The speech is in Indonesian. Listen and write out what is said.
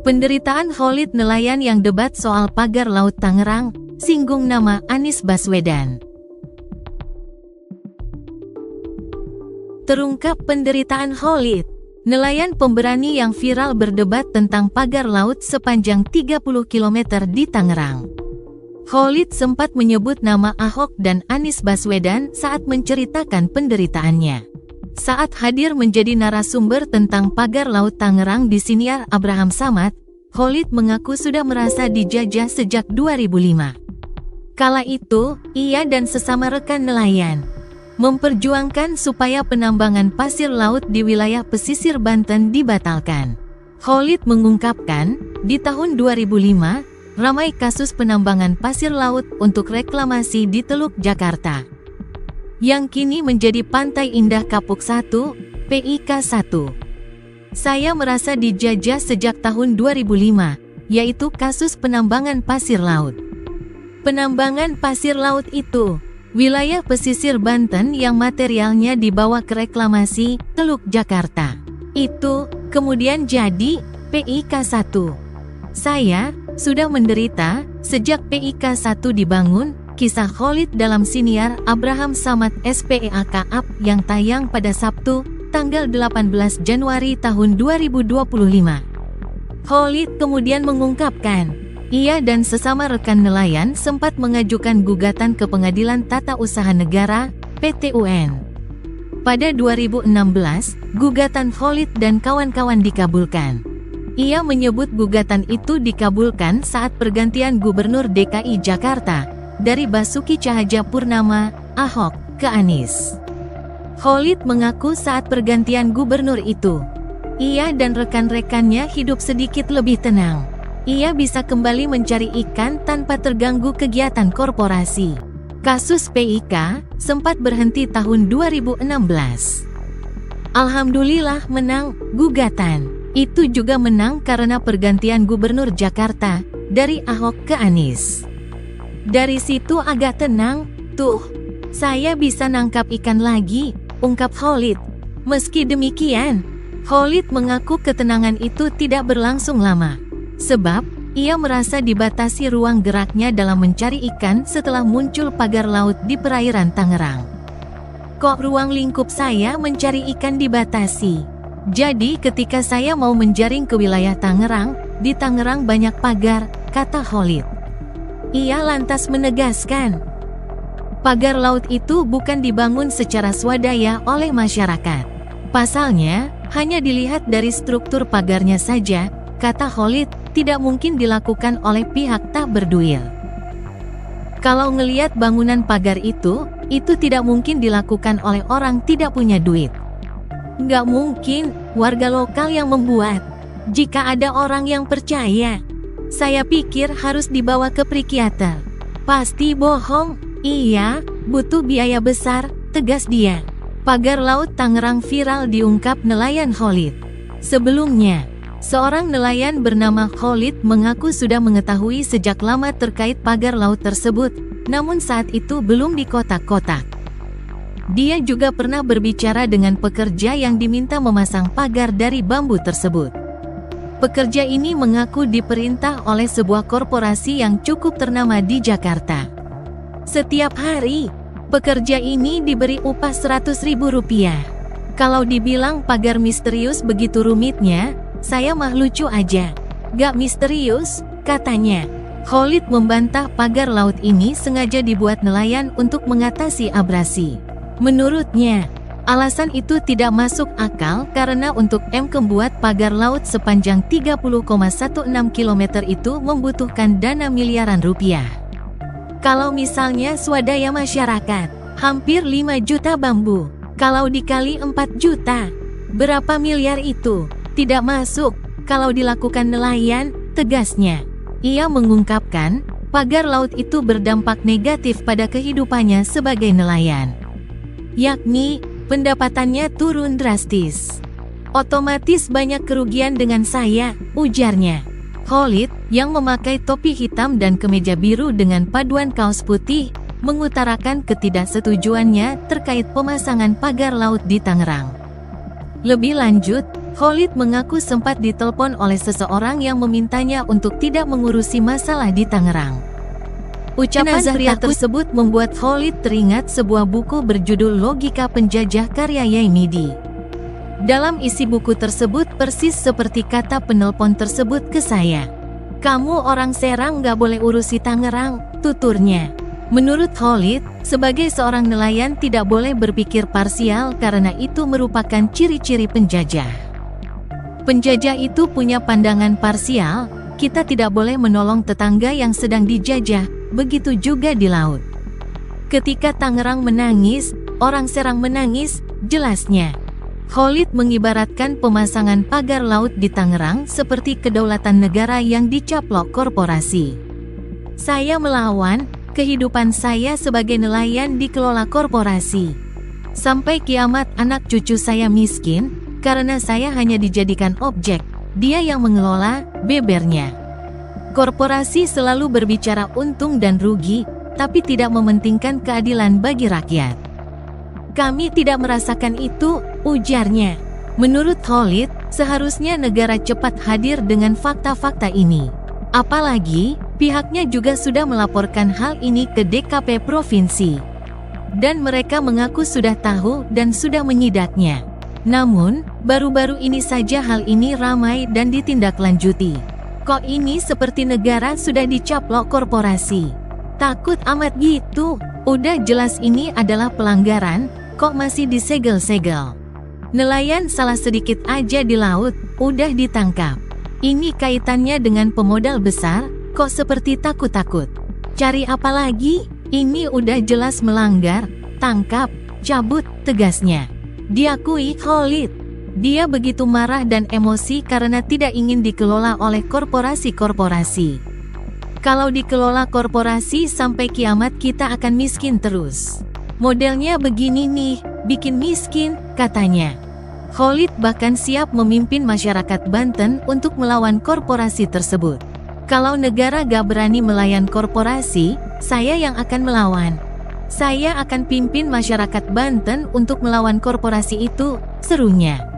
Penderitaan Khalid nelayan yang debat soal pagar laut Tangerang, singgung nama Anies Baswedan. Terungkap penderitaan Khalid, nelayan pemberani yang viral berdebat tentang pagar laut sepanjang 30 km di Tangerang. Khalid sempat menyebut nama Ahok dan Anies Baswedan saat menceritakan penderitaannya. Saat hadir menjadi narasumber tentang pagar laut Tangerang di siniar Abraham Samad, Khalid mengaku sudah merasa dijajah sejak 2005. Kala itu, ia dan sesama rekan nelayan memperjuangkan supaya penambangan pasir laut di wilayah pesisir Banten dibatalkan. Khalid mengungkapkan, di tahun 2005, ramai kasus penambangan pasir laut untuk reklamasi di Teluk Jakarta, yang kini menjadi Pantai Indah Kapuk 1, PIK 1. Saya merasa dijajah sejak tahun 2005, yaitu kasus penambangan pasir laut. Penambangan pasir laut itu, wilayah pesisir Banten yang materialnya dibawa ke reklamasi Teluk Jakarta. Itu, kemudian jadi PIK 1. Saya sudah menderita sejak PIK 1 dibangun. Kisah Khalid dalam siniar Abraham Samad SPEAK-AP yang tayang pada Sabtu, tanggal 18 Januari tahun 2025. Khalid kemudian mengungkapkan, ia dan sesama rekan nelayan sempat mengajukan gugatan ke Pengadilan Tata Usaha Negara, PT-UN. Pada 2016, gugatan Khalid dan kawan-kawan dikabulkan. Ia menyebut gugatan itu dikabulkan saat pergantian Gubernur DKI Jakarta, dari Basuki Cahayapurnama, Ahok, ke Anies. Khalid mengaku saat pergantian gubernur itu, ia dan rekan-rekannya hidup sedikit lebih tenang. Ia bisa kembali mencari ikan tanpa terganggu kegiatan korporasi. Kasus PIK sempat berhenti tahun 2016. Alhamdulillah menang gugatan. Itu juga menang karena pergantian gubernur Jakarta, dari Ahok ke Anies. Dari situ agak tenang, tuh, saya bisa nangkap ikan lagi, ungkap Khalid. Meski demikian, Khalid mengaku ketenangan itu tidak berlangsung lama. Sebab, ia merasa dibatasi ruang geraknya dalam mencari ikan setelah muncul pagar laut di perairan Tangerang. Kok ruang lingkup saya mencari ikan dibatasi? Jadi ketika saya mau menjaring ke wilayah Tangerang, di Tangerang banyak pagar, kata Khalid. Ia lantas menegaskan, pagar laut itu bukan dibangun secara swadaya oleh masyarakat. Pasalnya, hanya dilihat dari struktur pagarnya saja, kata Khalid, tidak mungkin dilakukan oleh pihak tak berduil. Kalau ngelihat bangunan pagar itu tidak mungkin dilakukan oleh orang tidak punya duit. Nggak mungkin, warga lokal yang membuat. Jika ada orang yang percaya, saya pikir harus dibawa ke psikiater. Pasti bohong, iya, butuh biaya besar, tegas dia. Pagar laut Tangerang viral diungkap nelayan Khalid. Sebelumnya, seorang nelayan bernama Khalid mengaku sudah mengetahui sejak lama terkait pagar laut tersebut, namun saat itu belum dikotak-kotak. Dia juga pernah berbicara dengan pekerja yang diminta memasang pagar dari bambu tersebut. Pekerja ini mengaku diperintah oleh sebuah korporasi yang cukup ternama di Jakarta. Setiap hari, pekerja ini diberi upah Rp100.000. Kalau dibilang pagar misterius begitu rumitnya, saya mah lucu aja. Gak misterius, katanya. Khalid membantah pagar laut ini sengaja dibuat nelayan untuk mengatasi abrasi. Menurutnya, alasan itu tidak masuk akal karena untuk membuat pagar laut sepanjang 30,16 km itu membutuhkan dana miliaran rupiah. Kalau misalnya swadaya masyarakat, hampir 5 juta bambu. Kalau dikali 4 juta, berapa miliar itu? Tidak masuk, kalau dilakukan nelayan, tegasnya. Ia mengungkapkan, pagar laut itu berdampak negatif pada kehidupannya sebagai nelayan. Yakni, pendapatannya turun drastis. Otomatis banyak kerugian dengan saya, ujarnya. Khalid, yang memakai topi hitam dan kemeja biru dengan paduan kaos putih, mengutarakan ketidaksetujuannya terkait pemasangan pagar laut di Tangerang. Lebih lanjut, Khalid mengaku sempat ditelepon oleh seseorang yang memintanya untuk tidak mengurusi masalah di Tangerang. Ucapan pria tersebut membuat Khalid teringat sebuah buku berjudul Logika Penjajah karya Yaimidi. Dalam isi buku tersebut persis seperti kata penelpon tersebut ke saya. "Kamu orang Serang gak boleh urusi Tangerang," tuturnya. Menurut Khalid, sebagai seorang nelayan tidak boleh berpikir parsial karena itu merupakan ciri-ciri penjajah. Penjajah itu punya pandangan parsial, kita tidak boleh menolong tetangga yang sedang dijajah, begitu juga di laut. Ketika Tangerang menangis, orang Serang menangis, jelasnya. Khalid mengibaratkan pemasangan pagar laut di Tangerang seperti kedaulatan negara yang dicaplok korporasi. Saya melawan, kehidupan saya sebagai nelayan dikelola korporasi. Sampai kiamat anak cucu saya miskin, karena saya hanya dijadikan objek, dia yang mengelola, bebernya. Korporasi selalu berbicara untung dan rugi, tapi tidak mementingkan keadilan bagi rakyat. Kami tidak merasakan itu, ujarnya. Menurut Khalid, seharusnya negara cepat hadir dengan fakta-fakta ini. Apalagi, pihaknya juga sudah melaporkan hal ini ke DKP Provinsi. Dan mereka mengaku sudah tahu dan sudah menyidaknya. Namun, baru-baru ini saja hal ini ramai dan ditindaklanjuti. Kok ini seperti negara sudah dicaplok korporasi? Takut amat gitu, udah jelas ini adalah pelanggaran, kok masih disegel-segel. Nelayan salah sedikit aja di laut, udah ditangkap. Ini kaitannya dengan pemodal besar, kok seperti takut-takut. Cari apa lagi? Ini udah jelas melanggar, tangkap, cabut, tegasnya. Diakui Khalid. Dia begitu marah dan emosi karena tidak ingin dikelola oleh korporasi-korporasi. Kalau dikelola korporasi sampai kiamat kita akan miskin terus. Modelnya begini nih, bikin miskin, katanya. Khalid bahkan siap memimpin masyarakat Banten untuk melawan korporasi tersebut. Kalau negara gak berani melayan korporasi, saya yang akan melawan. Saya akan pimpin masyarakat Banten untuk melawan korporasi itu, serunya.